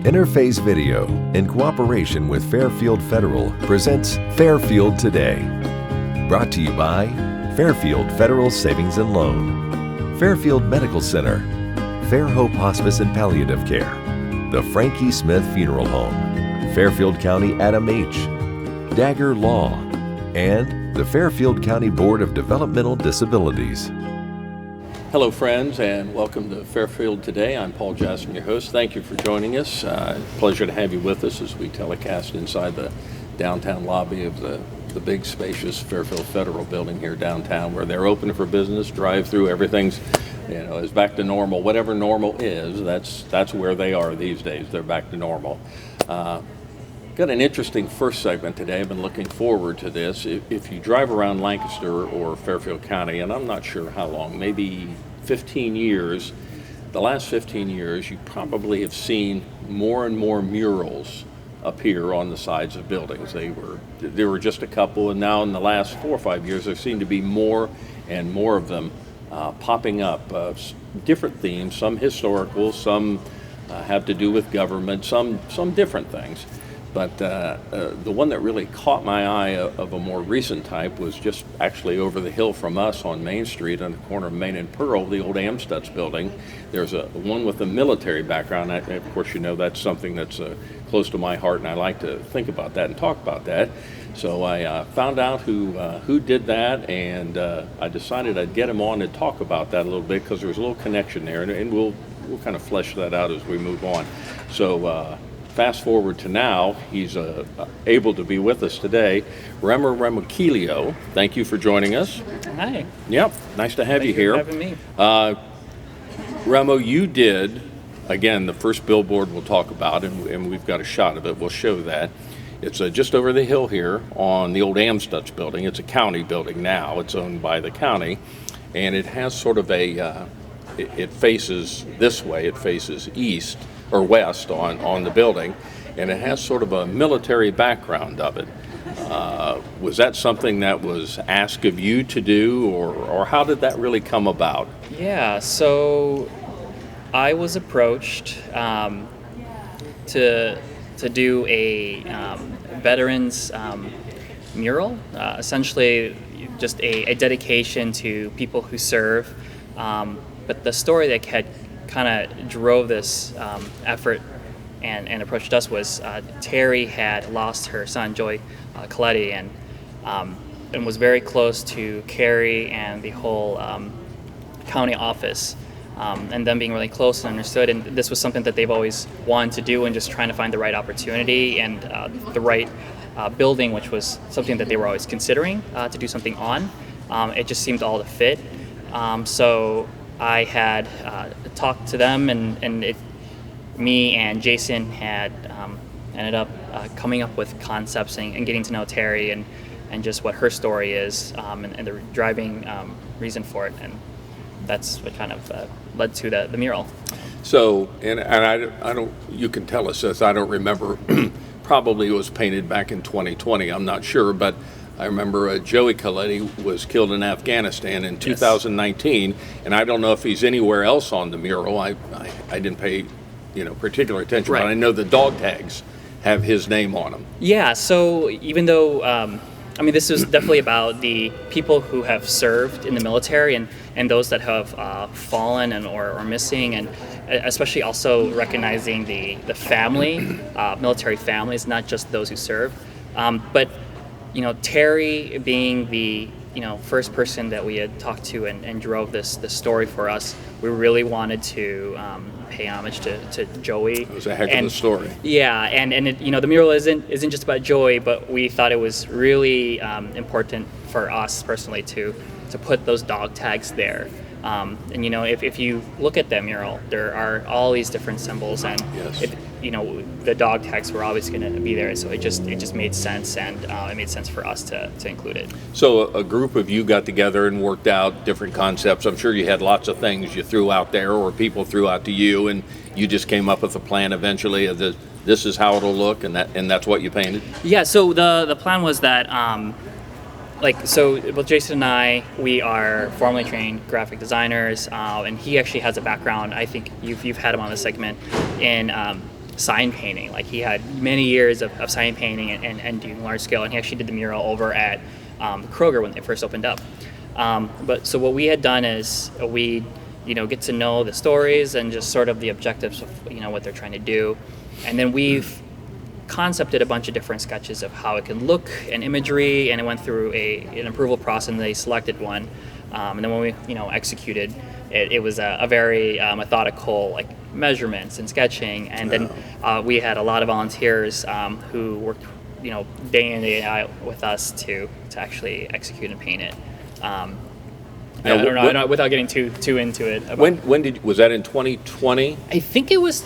Interface Video, in cooperation with Fairfield Federal, presents Fairfield Today. Brought to you by Fairfield Federal Savings and Loan, Fairfield Medical Center, Fair Hope Hospice and Palliative Care, the Frankie Smith Funeral Home, Fairfield County Adam H., Dagger Law, and the Fairfield County Board of Developmental Disabilities. Hello friends, and welcome to Fairfield Today. I'm Paul Jackson, your host. Thank you for joining us. Pleasure to have you with us as we telecast inside the downtown lobby of the big spacious Fairfield Federal Building here downtown, where they're open for business, drive through, everything's is back to normal. Whatever normal is, that's where they are these days. They're back to normal. Got an interesting first segment today. I've been looking forward to this. If you drive around Lancaster or Fairfield County, and I'm not sure how long, maybe 15 years, the last 15 years, you probably have seen more and more murals appear on the sides of buildings. There were just a couple, and now in the last 4 or 5 years, there seem to be more and more of them popping up. Different themes, some historical, some have to do with government, some different things. But the one that really caught my eye of a more recent type was just actually over the hill from us on Main Street on the corner of Main and Pearl, the old Amstutz Building. There's one with a military background. Of course, that's something that's close to my heart, and I like to think about that and talk about that. So I found out who did that, and I decided I'd get him on to talk about that a little bit, because there's a little connection there, and we'll kind of flesh that out as we move on. So fast forward to now, he's able to be with us today. Remo Remakilo, thank you for joining us. Hi. Yep, nice to have you here. Thank you for having me. Remo, you did, again, the first billboard we'll talk about, and we've got a shot of it. We'll show that. It's just over the hill here on the old Amstutz Building. It's a county building now. It's owned by the county, and it has sort of it faces this way. It faces east or west on the building, and it has sort of a military background of it. Was that something that was asked of you to do, or how did that really come about? Yeah, so I was approached to do a veterans mural, essentially just a dedication to people who serve. But the story that had kind of drove this effort and approached us was Terry had lost her son, Joseph Coletti, and was very close to Carrie and the whole county office, and them being really close and understood. And this was something that they've always wanted to do, and just trying to find the right opportunity and the right building, which was something that they were always considering to do something on. It just seemed all to fit. So I had talked to them, and me and Jason had ended up coming up with concepts and getting to know Terry and just what her story is, and the driving reason for it, and that's what kind of led to the mural. So, and I don't, you can tell us this, I don't remember, probably it was painted back in 2020, I'm not sure, but I remember Joey Coletti was killed in Afghanistan in 2019, and I don't know if he's anywhere else on the mural. I didn't pay particular attention, right. But I know the dog tags have his name on them. Yeah, so even though, this is definitely about the people who have served in the military and those that have fallen or missing, and especially also recognizing the family, military families, not just those who serve. But Terry being the first person that we had talked to and drove this story for us, we really wanted to pay homage to Joey. It was a heck of a story. Yeah, and it, the mural isn't just about Joey, but we thought it was really important for us personally to put those dog tags there. And if you look at that mural, there are all these different symbols, and yes. The dog tags were always going to be there, so it just made sense, and it made sense for us to include it. So a group of you got together and worked out different concepts. I'm sure you had lots of things you threw out there, or people threw out to you, and you just came up with a plan eventually of this is how it'll look, and that's what you painted. Yeah. So the plan was that. Both Jason and I, we are formally trained graphic designers, and he actually has a background, I think you've had him on the segment, in sign painting. Like he had many years of sign painting and doing large scale, and he actually did the mural over at Kroger when they first opened up. But so what we had done is we, get to know the stories and just sort of the objectives of, what they're trying to do. And then we've concepted a bunch of different sketches of how it can look and imagery, and it went through an approval process, and they selected one. And then when we, executed, it was a very methodical, like measurements and sketching. And then we had a lot of volunteers who worked, day in, day out with us to actually execute and paint it. I don't know, without getting too into it. Was that in 2020? I think it was,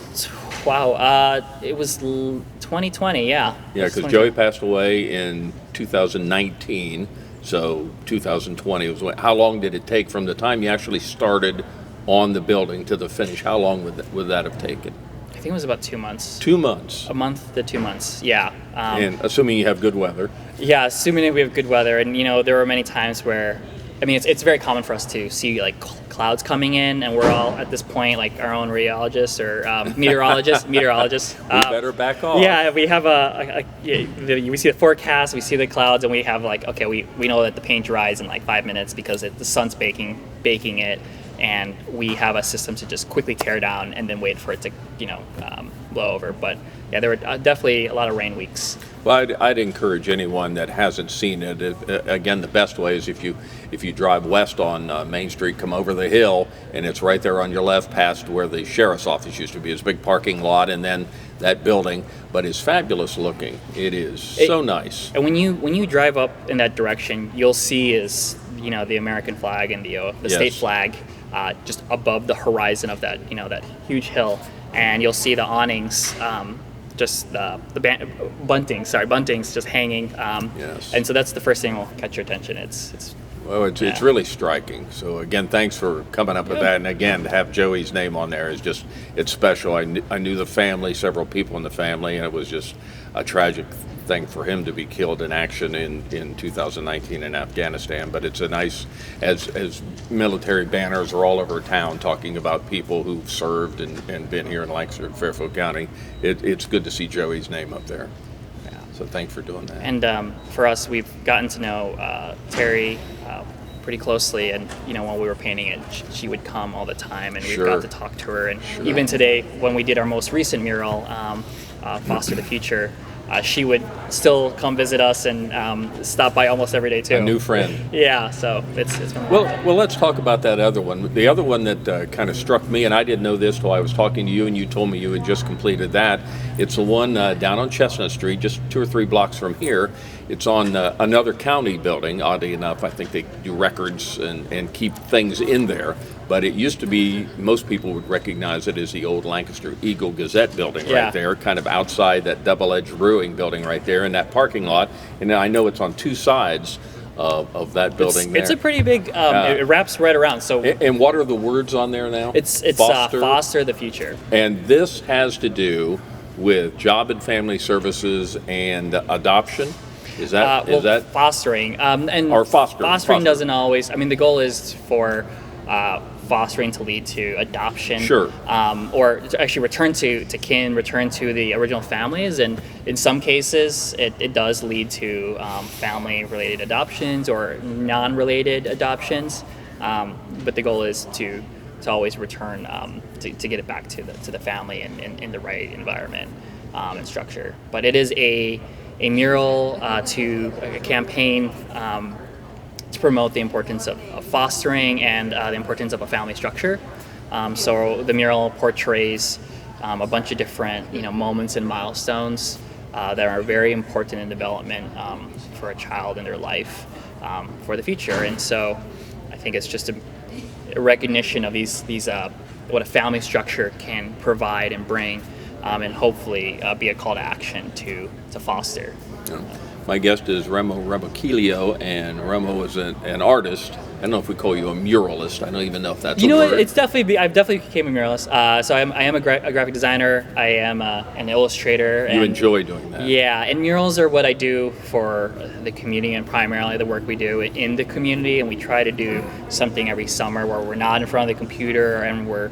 it was 2020, yeah. Yeah, because Joey passed away in 2019, so 2020 was how long did it take from the time you actually started on the building to the finish? How long would that have taken? I think it was about 2 months. 2 months? A month to 2 months, yeah. And assuming you have good weather. Yeah, assuming that we have good weather. And, there were many times where, it's very common for us to see, like, clouds coming in, and we're all, at this point, like, our own radiologists or meteorologists. We better back off. Yeah, we have we see the forecast, we see the clouds, and we have, like, okay, we know that the paint dries in, like, 5 minutes because the sun's baking it. And we have a system to just quickly tear down and then wait for it to, blow over. But yeah, there were definitely a lot of rain weeks. Well, I'd encourage anyone that hasn't seen it. Again, the best way is if you drive west on Main Street, come over the hill, and it's right there on your left, past where the sheriff's office used to be. It's a big parking lot, and then that building. But it's fabulous looking. It is so nice. And when you drive up in that direction, you'll see the American flag and the state flag. Just above the horizon of that, that huge hill, and you'll see the awnings, just the buntings just hanging. Yes. And so that's the first thing will catch your attention. It's really striking. So again, thanks for coming up with that. And again, to have Joey's name on there is it's special. I knew the family, several people in the family, and it was just a tragic thing for him to be killed in action in 2019 in Afghanistan. But it's a nice, as military banners are all over town talking about people who've served and been here in Lancaster and Fairfield County, it's good to see Joey's name up there. Yeah. So thanks for doing that. And for us, we've gotten to know Terry pretty closely, and when we were painting it, she would come all the time, and we've got to talk to her. And even today, when we did our most recent mural, Foster the Future, she would still come visit us and stop by almost every day too. A new friend. Yeah, so it's been well, let's talk about that other one. The other one that kind of struck me, and I didn't know this till I was talking to you, and you told me you had just completed that. It's the one down on Chestnut Street, just 2 or 3 blocks from here. It's on another county building. Oddly enough, I think they do records and keep things in there. But it used to be, most people would recognize it as the old Lancaster Eagle Gazette building right there, kind of outside that double-edged brewing building right there in that parking lot. And I know it's on 2 sides of that building there. It's a pretty big, it wraps right around. So. And what are the words on there now? It's Foster the Future. And this has to do with Job and Family Services and adoption? Is that fostering? Or fostering doesn't always. The goal is for fostering to lead to adoption. Sure. Or to actually return to kin, return to the original families, and in some cases it does lead to family-related adoptions or non-related adoptions. But the goal is to always return to get it back to the family and in the right environment and structure. But it is a mural to a campaign to promote the importance of fostering and the importance of a family structure. So the mural portrays a bunch of different moments and milestones that are very important in development for a child in their life for the future. And so I think it's just a recognition of these what a family structure can provide and bring, and hopefully be a call to action to foster. Yeah. My guest is Remo Remakilo, and Remo is an artist. I don't know if we call you a muralist. I don't even know if that's a word. It's definitely, I've definitely became a muralist. So I am a graphic designer. I am an illustrator. You enjoy doing that. Yeah, and murals are what I do for the community, and primarily the work we do in the community. And we try to do something every summer where we're not in front of the computer and we're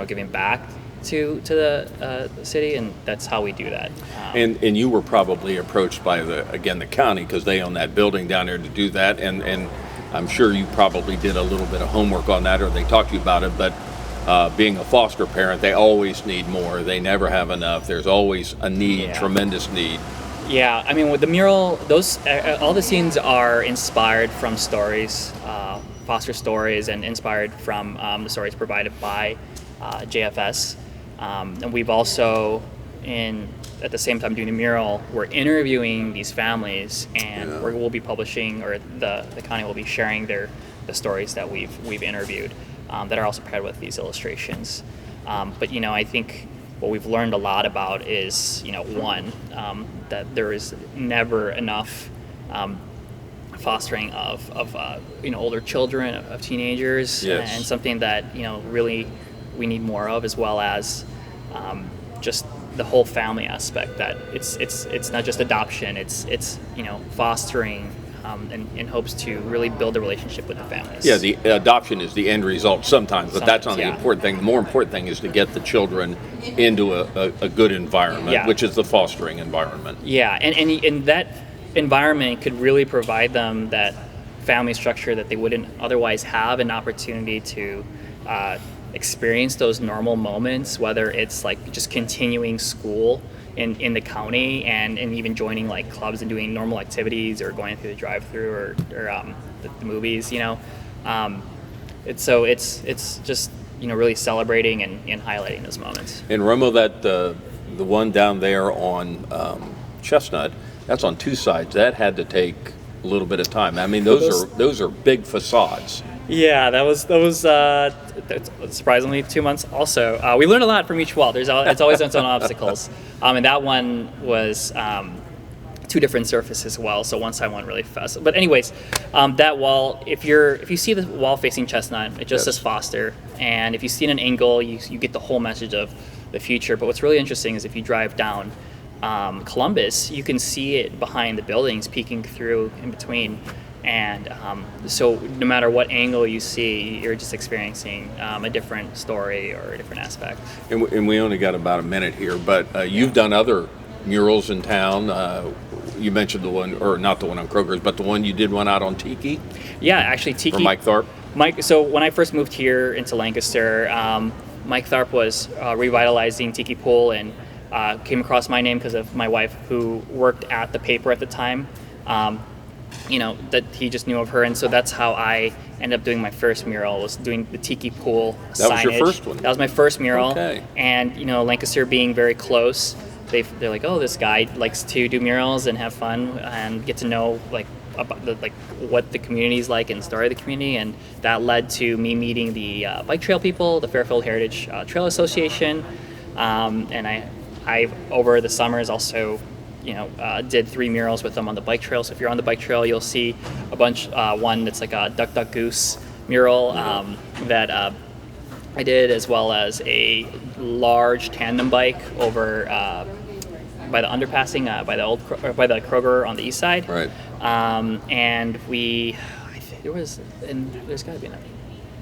giving back to the city, and that's how we do that. And you were probably approached by the county, because they own that building down there, to do that, and I'm sure you probably did a little bit of homework on that, or they talked to you about it, but being a foster parent, they always need more. They never have enough. There's always a need, tremendous need. Yeah, I mean, with the mural, those all the scenes are inspired from stories, foster stories, and inspired from the stories provided by JFS. And we've also, at the same time doing the mural, we're interviewing these families, and we'll be publishing, or the county will be sharing the stories that we've interviewed that are also paired with these illustrations. But I think what we've learned a lot about is, one, that there is never enough fostering of older children, of teenagers, and something that really we need more of, as well as just the whole family aspect. That it's not just adoption; it's fostering in hopes to really build a relationship with the families. Yeah, the adoption is the end result sometimes, but that's not the important thing. The more important thing is to get the children into a good environment, which is the fostering environment. Yeah, and that environment could really provide them that family structure that they wouldn't otherwise have an opportunity to experience those normal moments, whether it's like just continuing school in the county and even joining like clubs and doing normal activities, or going through the drive-through or the movies. It's just really celebrating and highlighting those moments. And Remo, that the one down there on Chestnut, that's on two sides. That had to take a little bit of time. I mean, those are big facades. Yeah, that was surprisingly 2 months. Also, we learned a lot from each wall. It's always its own obstacles, and that one was 2 different surfaces as well. So one side went really fast. But anyways, that wall, if you see the wall facing Chestnut, it just says Foster, and if you see it at an angle, you get the whole message of the future. But what's really interesting is if you drive down Columbus, you can see it behind the buildings, peeking through in between. And so no matter what angle you see, you're just experiencing a different story or a different aspect. And we only got about a minute here, but you've done other murals in town. You mentioned the one, or not the one on Kroger's, but the one you did one out on Tiki? Yeah, actually Tiki. For Mike Tharp? So when I first moved here into Lancaster, Mike Tharp was revitalizing Tiki Pool, and came across my name because of my wife, who worked at the paper at the time. That he just knew of her, and so that's how I ended up doing my first mural, was doing the Tiki Pool signage. That was your first one? That was my first mural. Okay. And, Lancaster being very close, they're like, oh, this guy likes to do murals and have fun and get to know, about what the community's like and the story of the community, and that led to me meeting the bike trail people, the Fairfield Heritage Trail Association, and I over the summers also did 3 murals with them on the bike trail. So if you're on the bike trail, you'll see a bunch. One that's like a Duck Duck Goose mural that I did, as well as a large tandem bike over by the underpassing by the Kroger on the east side. Right. And there's got to be another.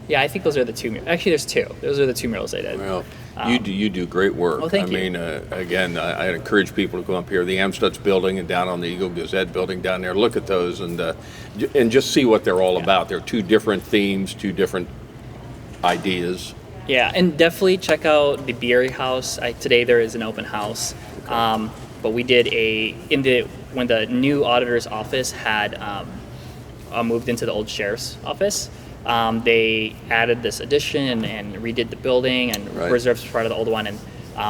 Yeah, I think those are the 2. Actually, there's 2. Those are the 2 murals I did. Well, you do great work. Well, thank you. I mean, again, I encourage people to go up here, the Amstutz Building and down on the Eagle Gazette building down there. Look at those and just see what they're all about. They're 2 different themes, 2 different ideas. Yeah, and definitely check out the Beery House. Today there is an open house, but we did when the new auditor's office had moved into the old sheriff's office. They added this addition and redid the building and reserved part of the old one, and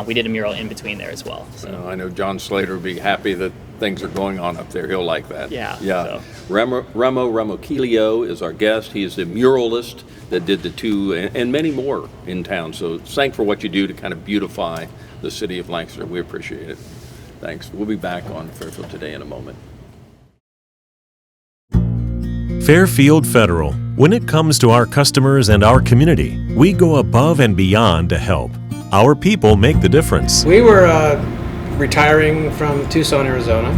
we did a mural in between there as well. So. I know John Slater would be happy that things are going on up there. He'll like that. Yeah. So. Remo Remakilo is our guest. He is the muralist that did the 2 and many more in town. So thanks for what you do to kind of beautify the city of Lancaster. We appreciate it. Thanks. We'll be back on Fairfield Today in a moment. Fairfield Federal. When it comes to our customers and our community, we go above and beyond to help. Our people make the difference. We were retiring from Tucson, Arizona,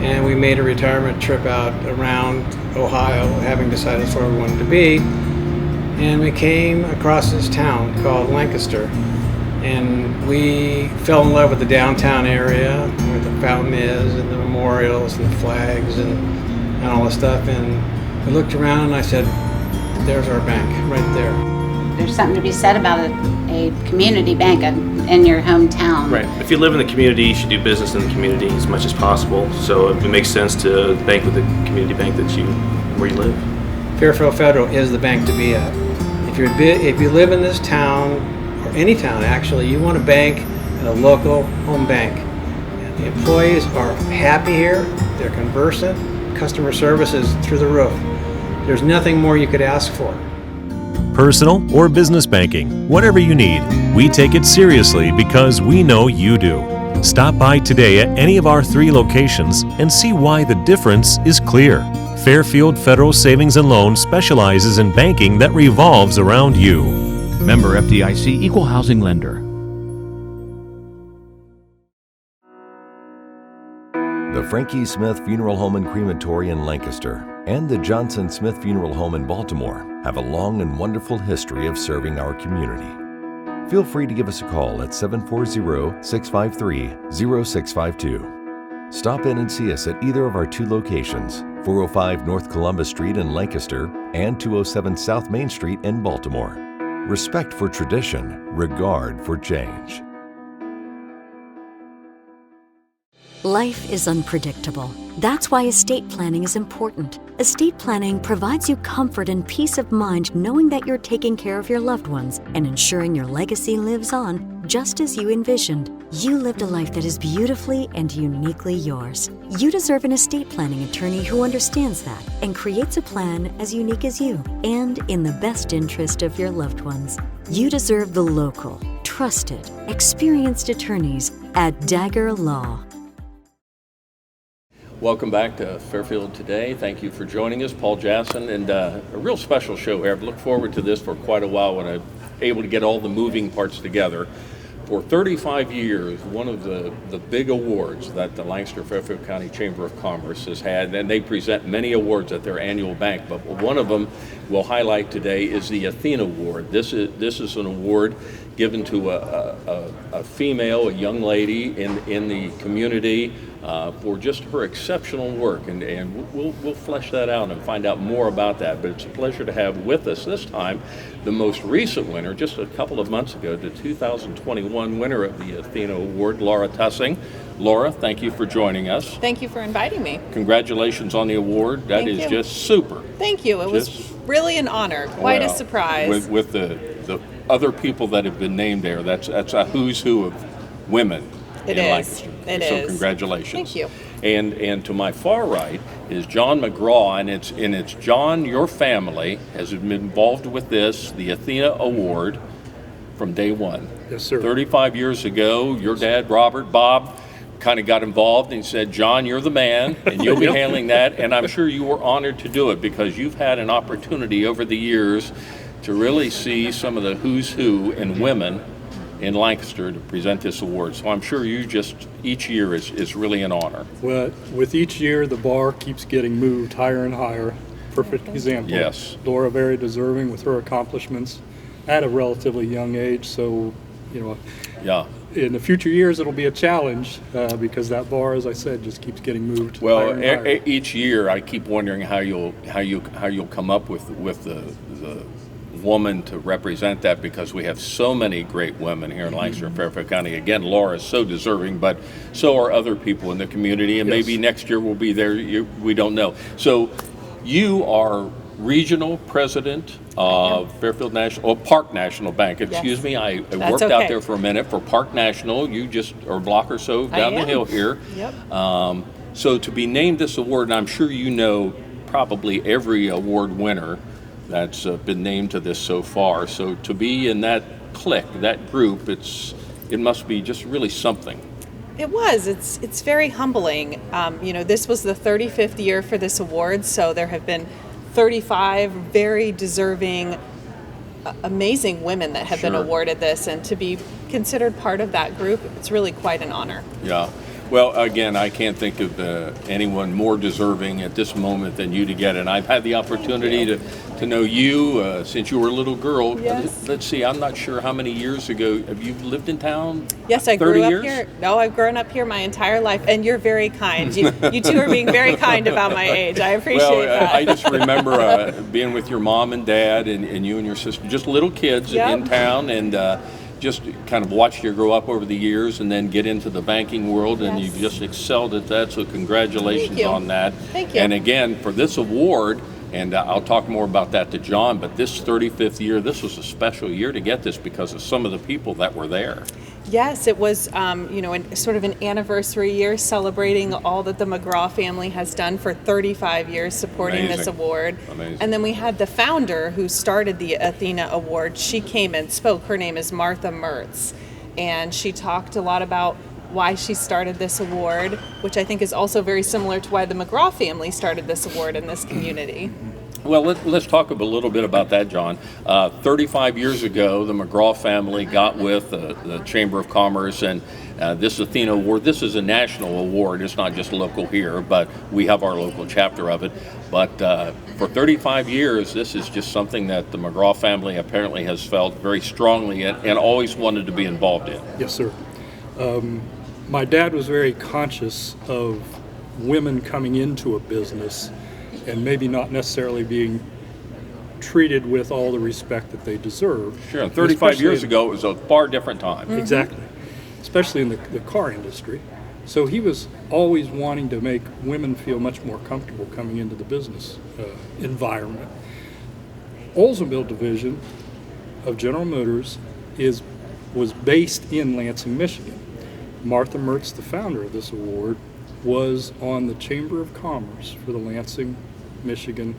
and we made a retirement trip out around Ohio, having decided that's where we wanted to be. And we came across this town called Lancaster. And we fell in love with the downtown area where the fountain is and the memorials and the flags and all the stuff. And we looked around and I said, there's our bank right there. There's something to be said about a community bank in your hometown. Right. If you live in the community, you should do business in the community as much as possible. So it makes sense to bank with the community bank where you live. Fairfield Federal is the bank to be at. If you live in this town, or any town actually, you want to bank at a local home bank. And the employees are happy here, they're conversant, customer service is through the roof. There's nothing more you could ask for. Personal or business banking, whatever you need, we take it seriously because we know you do. Stop by today at any of our 3 locations and see why the difference is clear. Fairfield Federal Savings and Loan specializes in banking that revolves around you. Member FDIC Equal Housing Lender. The Frankie Smith Funeral Home and Crematory in Lancaster and the Johnson Smith Funeral Home in Baltimore have a long and wonderful history of serving our community. Feel free to give us a call at 740-653-0652. Stop in and see us at either of our 2 locations, 405 North Columbus Street in Lancaster and 207 South Main Street in Baltimore. Respect for tradition, regard for change. Life is unpredictable. That's why estate planning is important. Estate planning provides you comfort and peace of mind knowing that you're taking care of your loved ones and ensuring your legacy lives on just as you envisioned. You lived a life that is beautifully and uniquely yours. You deserve an estate planning attorney who understands that and creates a plan as unique as you and in the best interest of your loved ones. You deserve the local, trusted, experienced attorneys at Dagger Law. Welcome back to Fairfield Today. Thank you for joining us, Paul Jasson, and a real special show here. I've looked forward to this for quite a while when I'm able to get all the moving parts together. For 35 years, one of the big awards that the Lancaster-Fairfield County Chamber of Commerce has had, and they present many awards at their annual bank, but one of them we'll highlight today is the Athena Award. This is an award given to a female, a young lady in the community for just her exceptional work, and we'll flesh that out and find out more about that. But it's a pleasure to have with us this time the most recent winner, just a couple of months ago, the 2021 winner of the Athena Award, Laura Tussing. Laura, thank you for joining us. Thank you for inviting me. Congratulations on the award. That is just super. Thank you. It was really an honor, quite a surprise. With the other people that have been named there, that's a who's who of women in Lancaster. It so is. Congratulations. Thank you. And to my far right is John McGraw, and it's John, your family has been involved with this, the Athena Award, from day one. Yes, sir. 35 years ago, your dad, Bob, kind of got involved and said, John, you're the man, and you'll be handling that. And I'm sure you were honored to do it because you've had an opportunity over the years to really see some of the who's who in women in Lancaster to present this award. So I'm sure you each year is really an honor. Well, with each year, the bar keeps getting moved higher and higher. Perfect example. Yes. Laura, very deserving with her accomplishments at a relatively young age. So, yeah. In the future years, it'll be a challenge because that bar, as I said, just keeps getting moved. Well, higher and higher. Each year, I keep wondering how you'll come up with the woman to represent that, because we have so many great women here in Lancaster and Fairfield County. Again, Laura is so deserving, but so are other people in the community, and maybe next year we'll be there. We don't know. So, you are regional president of Fairfield Park National Bank. Excuse me, I worked out there for a minute for Park National. You just are a block or so down the hill here. Yep. So to be named this award, and I'm sure you know probably every award winner that's been named to this so far. So to be in that clique, that group, it must be just really something. It was. It's very humbling. This was the 35th year for this award, so there have been 35 very deserving, amazing women that have been awarded this, and to be considered part of that group, it's really quite an honor. Yeah. Well, again, I can't think of anyone more deserving at this moment than you to get it. And I've had the opportunity to know you since you were a little girl. Yes. Let's see, I'm not sure how many years ago. Have you lived in town? Yes, I 30 grew up years? here. No, I've grown up here my entire life, and you're very kind. You two are being very kind about my age. I appreciate that. I just remember being with your mom and dad and you and your sister, just little kids in town, and just kind of watched you grow up over the years and then get into the banking world, and you've just excelled at that, so congratulations on that. Thank you. And again, for this award, and I'll talk more about that to John, but this 35th year, this was a special year to get this because of some of the people that were there. Yes, it was, sort of an anniversary year celebrating all that the McGraw family has done for 35 years supporting this award. Amazing. And then we had the founder who started the Athena Award. She came and spoke. Her name is Martha Mertz. And she talked a lot about why she started this award, which I think is also very similar to why the McGraw family started this award in this community. Well, let's talk a little bit about that, John. 35 years ago, the McGraw family got with the Chamber of Commerce, and this Athena Award, this is a national award. It's not just local here, but we have our local chapter of it. But for 35 years, this is just something that the McGraw family apparently has felt very strongly and always wanted to be involved in. Yes, sir. My dad was very conscious of women coming into a business and maybe not necessarily being treated with all the respect that they deserve. Sure, 35 years ago, it was a far different time. Mm-hmm. Exactly, especially in the car industry. So he was always wanting to make women feel much more comfortable coming into the business environment. Oldsmobile division of General Motors was based in Lansing, Michigan. Martha Mertz, the founder of this award, was on the Chamber of Commerce for the Lansing, Michigan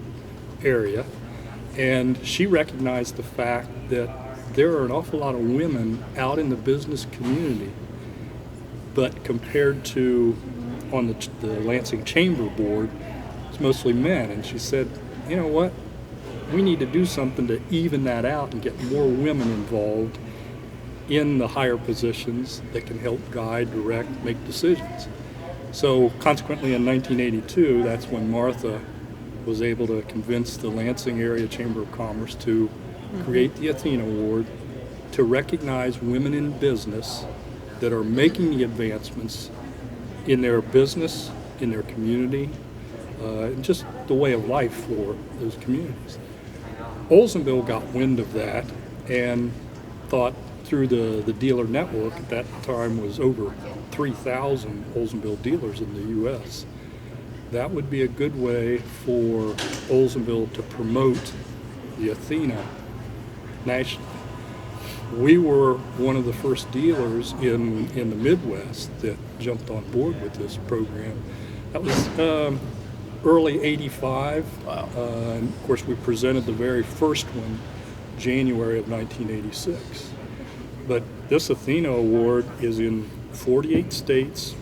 area, and she recognized the fact that there are an awful lot of women out in the business community, but compared to on the Lansing Chamber board, it's mostly men. And she said, you know what, we need to do something to even that out and get more women involved in the higher positions that can help guide, direct, make decisions. So consequently in 1982, that's when Martha was able to convince the Lansing Area Chamber of Commerce to create the Athena Award to recognize women in business that are making the advancements in their business, in their community, and just the way of life for those communities. Oldsmobile got wind of that and thought through the dealer network, at that time was over 3,000 Oldsmobile dealers in the U.S., that would be a good way for Oldsmobile to promote the Athena nationally. We were one of the first dealers in the Midwest that jumped on board with this program. That was early '85. Wow. And of course, we presented the very first one January of 1986. But this Athena Award is in 48 states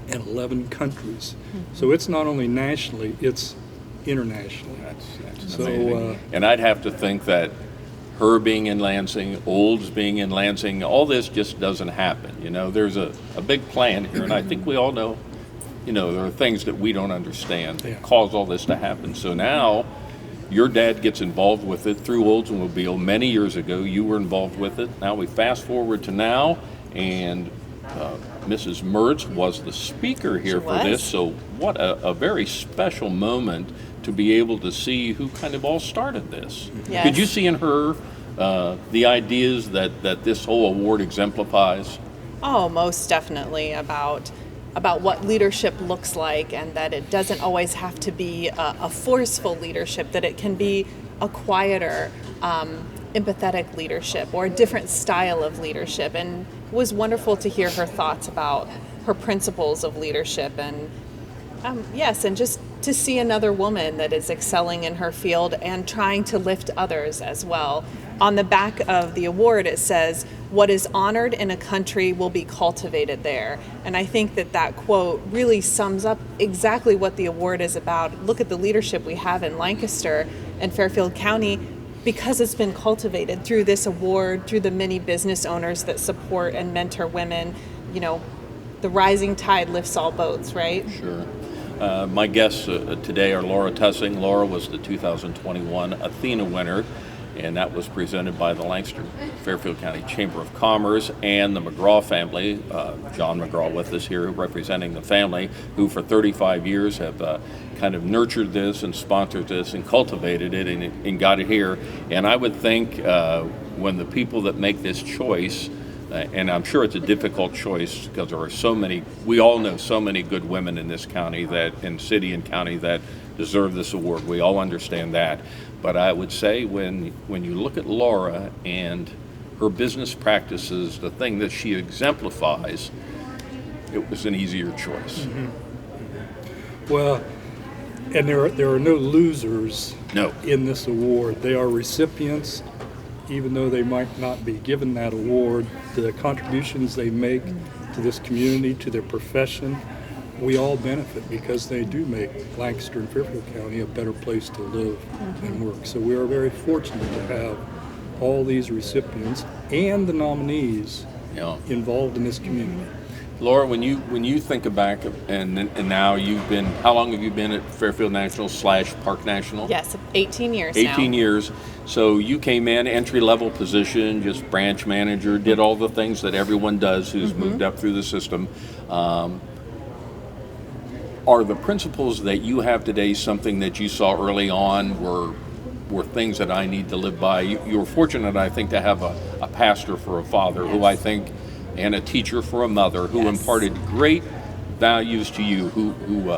and 11 countries. So it's not only nationally, it's internationally. That's so, amazing. And I'd have to think that her being in Lansing, Olds being in Lansing, all this just doesn't happen. You know, there's a big plan here, and I think we all know, you know, there are things that we don't understand that cause all this to happen. So now your dad gets involved with it through Oldsmobile many years ago. You were involved with it. Now we fast forward to now, and Mrs. Mertz was the speaker here for this. So what a very special moment to be able to see who kind of all started this. Yes. Could you see in her the ideas that this whole award exemplifies? Oh, most definitely about what leadership looks like, and that it doesn't always have to be a forceful leadership, that it can be a quieter, empathetic leadership or a different style of leadership. And it was wonderful to hear her thoughts about her principles of leadership, and yes, and just to see another woman that is excelling in her field and trying to lift others as well. On the back of the award, it says, "What is honored in a country will be cultivated there." And I think that quote really sums up exactly what the award is about. Look at the leadership we have in Lancaster and Fairfield County, because it's been cultivated through this award, through the many business owners that support and mentor women. You know, the rising tide lifts all boats, right? Sure. My guests today are Laura Tussing. Laura was the 2021 Athena winner, and that was presented by the Lancaster-Fairfield County Chamber of Commerce and the McGraw family. John McGraw with us here representing the family, who for 35 years have kind of nurtured this and sponsored this and cultivated it and got it here. And I would think when the people that make this choice, and I'm sure it's a difficult choice because there are so many, we all know so many good women in this county in city and county that deserve this award. We all understand that. But I would say when you look at Laura and her business practices, the thing that she exemplifies, it was an easier choice. Mm-hmm. Well, and there are no losers in this award. They are recipients, even though they might not be given that award. The contributions they make to this community, to their profession, we all benefit because they do make Lancaster and Fairfield County a better place to live and work. So we are very fortunate to have all these recipients and the nominees involved in this community. Laura, when you think back and now how long have you been at Fairfield National / Park National? Yes, 18 years 18 now. years. So you came in, entry-level position, just branch manager, did all the things that everyone does who's moved up through the system. Are the principles that you have today something that you saw early on were things that I need to live by? You were fortunate, I think, to have a pastor for a father who I think, and a teacher for a mother who imparted great values to you, who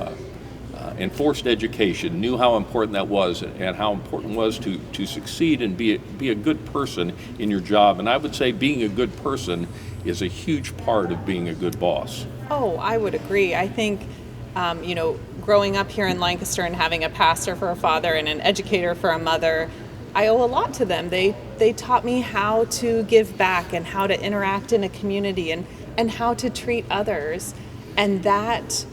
enforced education, knew how important that was and how important it was to succeed and be a good person in your job. And I would say being a good person is a huge part of being a good boss. Oh, I would agree. I think, growing up here in Lancaster and having a pastor for a father and an educator for a mother, I owe a lot to them. They taught me how to give back and how to interact in a community and how to treat others. And that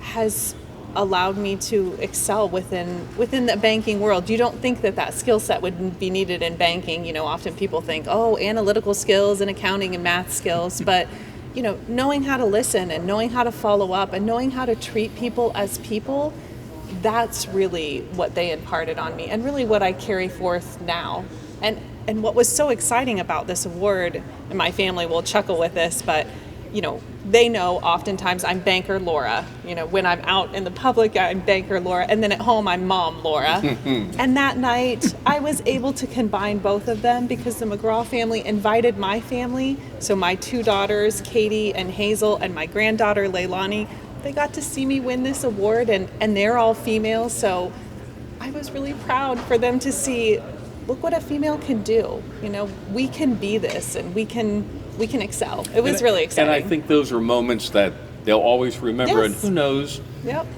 has allowed me to excel within the banking world. You don't think that skill set would be needed in banking. Often people think, analytical skills and accounting and math skills, but knowing how to listen and knowing how to follow up and knowing how to treat people as people, that's really what they imparted on me and really what I carry forth now. And what was so exciting about this award, and my family will chuckle with this, but they know oftentimes I'm Banker Laura. When I'm out in the public, I'm Banker Laura, and then at home I'm Mom Laura. And that night, I was able to combine both of them because the McGraw family invited my family. So my two daughters, Katie and Hazel, and my granddaughter, Leilani, they got to see me win this award, and they're all female. So I was really proud for them to see, look what a female can do. We can be this, and we can excel. It was really exciting. And I think those are moments that they'll always remember, and who knows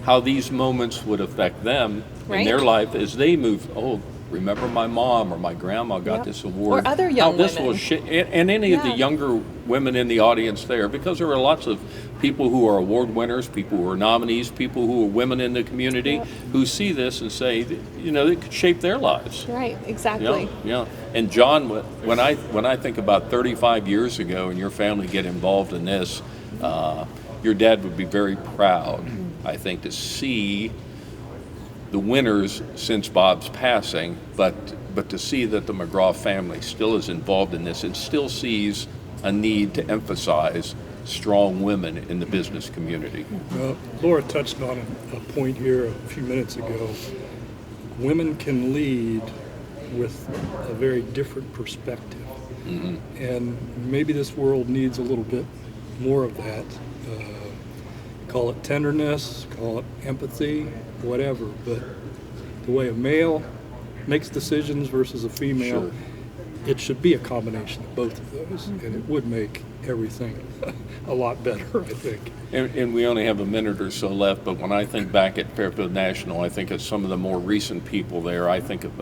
how these moments would affect them in their life as they move. Oh, remember my mom or my grandma got this award. Or other young this women. Will and any of the younger women in the audience there, because there are lots of people who are award winners, people who are nominees, people who are women in the community who see this and say, it could shape their lives. Right, exactly. Yeah. And John, when I think about 35 years ago and your family get involved in this, your dad would be very proud, I think, to see the winners since Bob's passing, but to see that the McGraw family still is involved in this and still sees a need to emphasize strong women in the business community. Well, Laura touched on a point here a few minutes ago. Women can lead with a very different perspective. And maybe this world needs a little bit more of that. Call it tenderness, call it empathy, whatever. But the way a male makes decisions versus a female, it should be a combination of both of those, and it would make everything a lot better, I think. And we only have a minute or so left, but when I think back at Fairfield National, I think of some of the more recent people there. I think of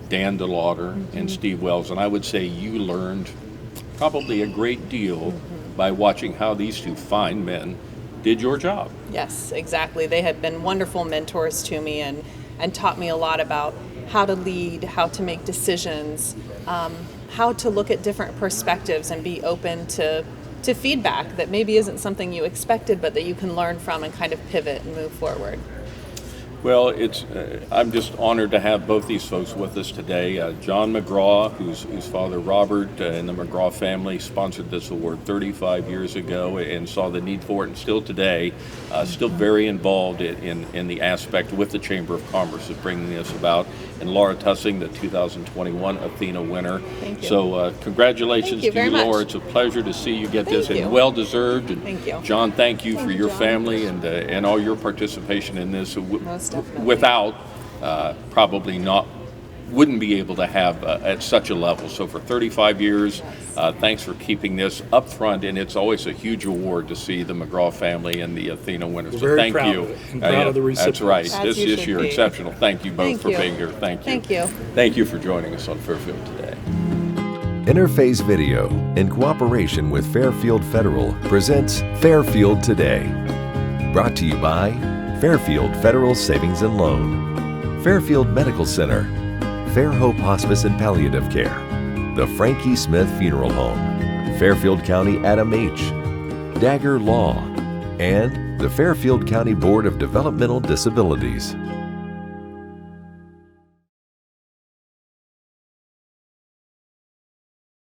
Dan DeLauder and Steve Wells, and I would say you learned probably a great deal by watching how these two fine men did your job. Yes, exactly. They have been wonderful mentors to me and taught me a lot about how to lead, how to make decisions, how to look at different perspectives and be open to to feedback that maybe isn't something you expected, but that you can learn from and kind of pivot and move forward. Well, I'm just honored to have both these folks with us today. John McGraw, whose father Robert and the McGraw family sponsored this award 35 years ago and saw the need for it, and still today, still very involved in the aspect with the Chamber of Commerce of bringing this about. And Laura Tussing, the 2021 Athena winner. Thank you. So congratulations Thank you to very you, much. Laura. It's a pleasure to see you get this, Thank you. and well deserved. And Thank you. John, thank you for your John. family and all your participation in this. Most definitely. Without probably wouldn't be able to have at such a level. So for 35 years, thanks for keeping this up front, and it's always a huge award to see the McGraw family and the Athena winners. We're So very thank proud you. of it and proud of the That's right. As This you year should you're be. exceptional. Thank you both Thank for you. being here. Thank you. Thank you. Thank you for joining us on Fairfield today. Interface Video, in cooperation with Fairfield Federal, presents Fairfield Today. Brought to you by Fairfield Federal Savings and Loan, Fairfield Medical Center, Fair Hope Hospice and Palliative Care, the Frankie Smith Funeral Home, Fairfield County Adam H., Dagger Law, and the Fairfield County Board of Developmental Disabilities.